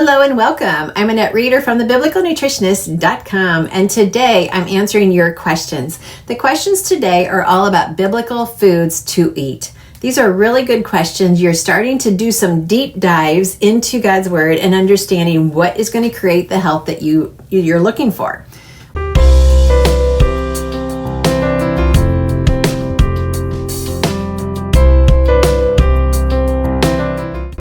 Hello and welcome. I'm Annette Reeder from thebiblicalnutritionist.com, and today I'm answering your questions. The questions today are all about biblical foods to eat. These are really good questions. You're starting to do some deep dives into God's Word and understanding what is going to create the health that you're looking for.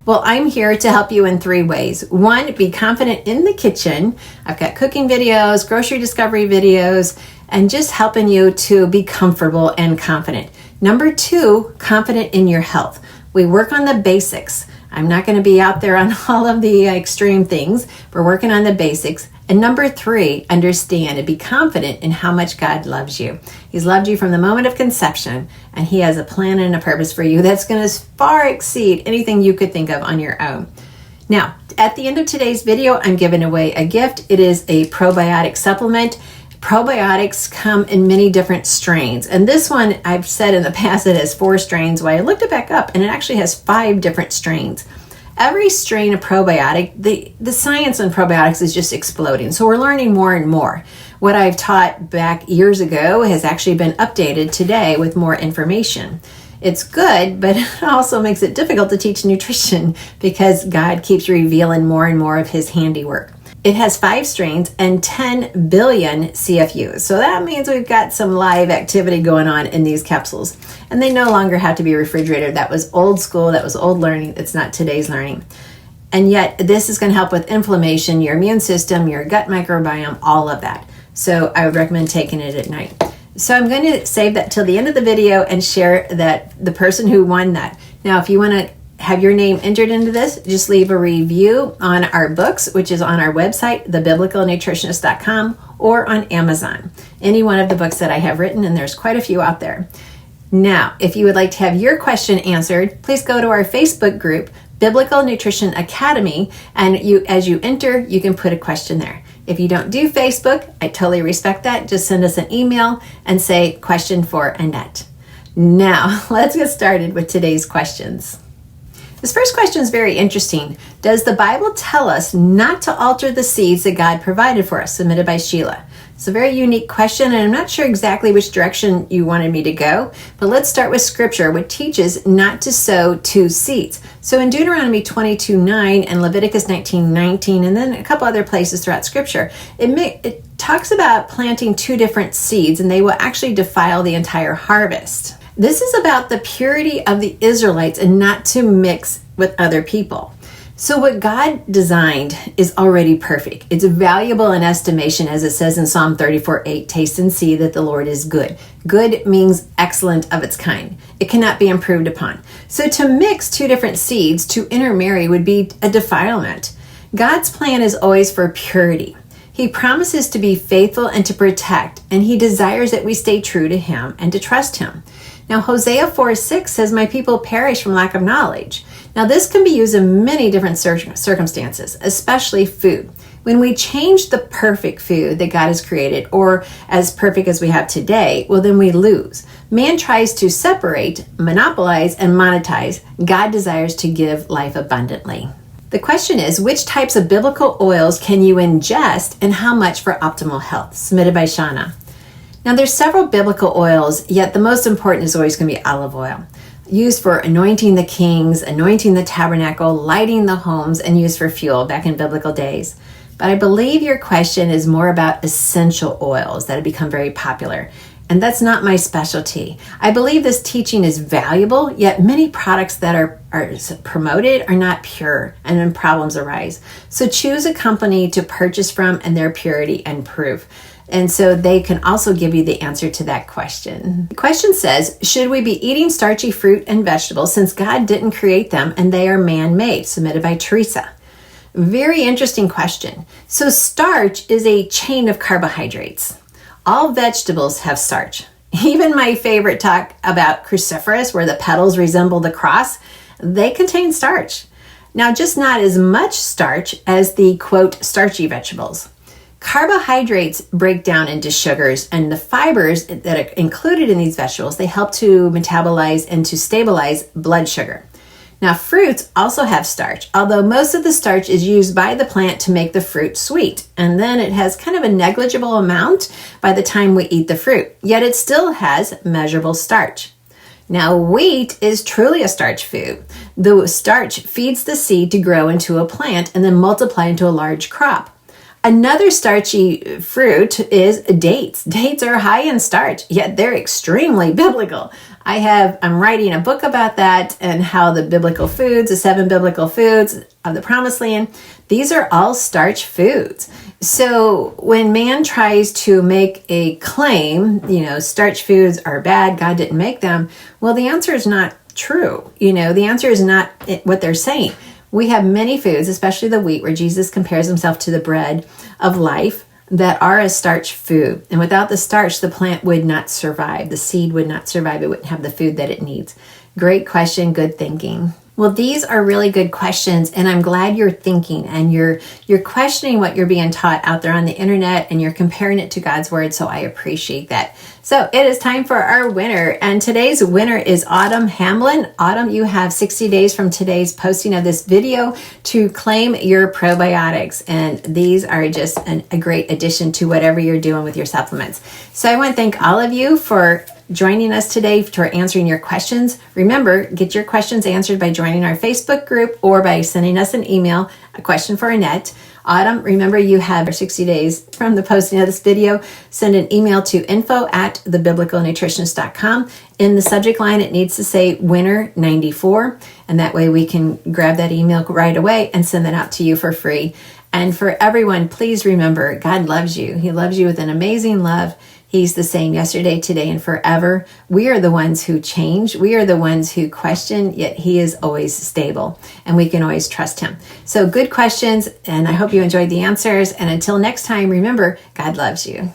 Well, I'm here to help you in 3 ways. 1, be confident in the kitchen. I've got cooking videos, grocery discovery videos, and just helping you to be comfortable and confident. Number 2, confident in your health. We work on the basics. I'm not going to be out there on all of the extreme things. We're working on the basics. And number 3, understand and be confident in how much God loves you. He's loved you from the moment of conception, and He has a plan and a purpose for you that's going to far exceed anything you could think of on your own. Now, at the end of today's video, I'm giving away a gift. It is a probiotic supplement. Probiotics come in many different strains, and this one I've said in the past it has 4 strains. Well, I looked it back up, and it actually has 5 different strains. Every strain of probiotic, the science on probiotics is just exploding, so we're learning more and more. What I've taught back years ago has actually been updated today with more information. It's good, but it also makes it difficult to teach nutrition because God keeps revealing more and more of His handiwork. It has 5 strains and 10 billion CFUs. So that means we've got some live activity going on in these capsules. And they no longer have to be refrigerated. That was old school. That was old learning. It's not today's learning. And yet this is going to help with inflammation, your immune system, your gut microbiome, all of that. So I would recommend taking it at night. So I'm going to save that till the end of the video and share that the person who won that. Now, if you want to have your name entered into this, just leave a review on our books, which is on our website, thebiblicalnutritionist.com, or on Amazon. Any one of the books that I have written, and there's quite a few out there. Now, if you would like to have your question answered, please go to our Facebook group, Biblical Nutrition Academy, and as you enter, you can put a question there. If you don't do Facebook, I totally respect that. Just send us an email and say, question for Annette. Now, let's get started with today's questions. This first question is very interesting. Does the Bible tell us not to alter the seeds that God provided for us? Submitted by Sheila. It's a very unique question, and I'm not sure exactly which direction you wanted me to go, but let's start with Scripture, which teaches not to sow 2 seeds. So in Deuteronomy 22:9 and Leviticus 19:19, and then a couple other places throughout Scripture, it talks about planting 2 different seeds, and they will actually defile the entire harvest. This is about the purity of the Israelites and not to mix with other people. So what God designed is already perfect. It's valuable in estimation, as it says in Psalm 34:8, taste and see that the Lord is good. Good means excellent of its kind. It cannot be improved upon. So to mix 2 different seeds, to intermarry, would be a defilement. God's plan is always for purity. He promises to be faithful and to protect, and He desires that we stay true to Him and to trust Him. Now, Hosea 4:6 says, my people perish from lack of knowledge. Now, this can be used in many different circumstances, especially food. When we change the perfect food that God has created, or as perfect as we have today, well, then we lose. Man tries to separate, monopolize, and monetize. God desires to give life abundantly. The question is, which types of biblical oils can you ingest and how much for optimal health? Submitted by Shauna. Now, there's several biblical oils, yet the most important is always going to be olive oil, used for anointing the kings, anointing the tabernacle, lighting the homes, and used for fuel back in biblical days. But I believe your question is more about essential oils that have become very popular, and that's not my specialty. I believe this teaching is valuable, yet many products that are promoted are not pure, and then problems arise. So choose a company to purchase from and their purity and proof. And so they can also give you the answer to that question. The question says, should we be eating starchy fruit and vegetables since God didn't create them and they are man-made? Submitted by Teresa. Very interesting question. So starch is a chain of carbohydrates. All vegetables have starch. Even my favorite talk about cruciferous, where the petals resemble the cross, they contain starch. Now, just not as much starch as the, quote, starchy vegetables. Carbohydrates break down into sugars, and the fibers that are included in these vegetables, they help to metabolize and to stabilize blood sugar. Now, fruits also have starch, although most of the starch is used by the plant to make the fruit sweet. And then it has kind of a negligible amount by the time we eat the fruit, yet it still has measurable starch. Now, wheat is truly a starch food. The starch feeds the seed to grow into a plant and then multiply into a large crop. Another starchy fruit is dates. Dates are high in starch, yet they're extremely biblical. I'm writing a book about that and how the biblical foods, the 7 biblical foods of the Promised Land, these are all starch foods. So when man tries to make a claim, starch foods are bad, God didn't make them, well, the answer is not true. The answer is not what they're saying. We have many foods, especially the wheat, where Jesus compares himself to the bread of life, that are a starch food. And without the starch, the plant would not survive. The seed would not survive. It wouldn't have the food that it needs. Great question. Good thinking. Well, these are really good questions, and I'm glad you're thinking and you're questioning what you're being taught out there on the internet, and you're comparing it to God's word, so I appreciate that. So it is time for our winner, and today's winner is Autumn Hamlin. Autumn, you have 60 days from today's posting of this video to claim your probiotics, and these are just a great addition to whatever you're doing with your supplements. So I want to thank all of you for joining us today for answering your questions. Remember, get your questions answered by joining our Facebook group or by sending us an email, a question for Annette. Autumn, remember you have 60 days from the posting of this video. Send an email to info@thebiblicalnutritionist.com. In the subject line, it needs to say winner 94, and that way we can grab that email right away and send that out to you for free. And for everyone, please remember, God loves you. He loves you with an amazing love. He's the same yesterday, today, and forever. We are the ones who change. We are the ones who question, yet he is always stable, and we can always trust him. So good questions, and I hope you enjoyed the answers. And until next time, remember, God loves you.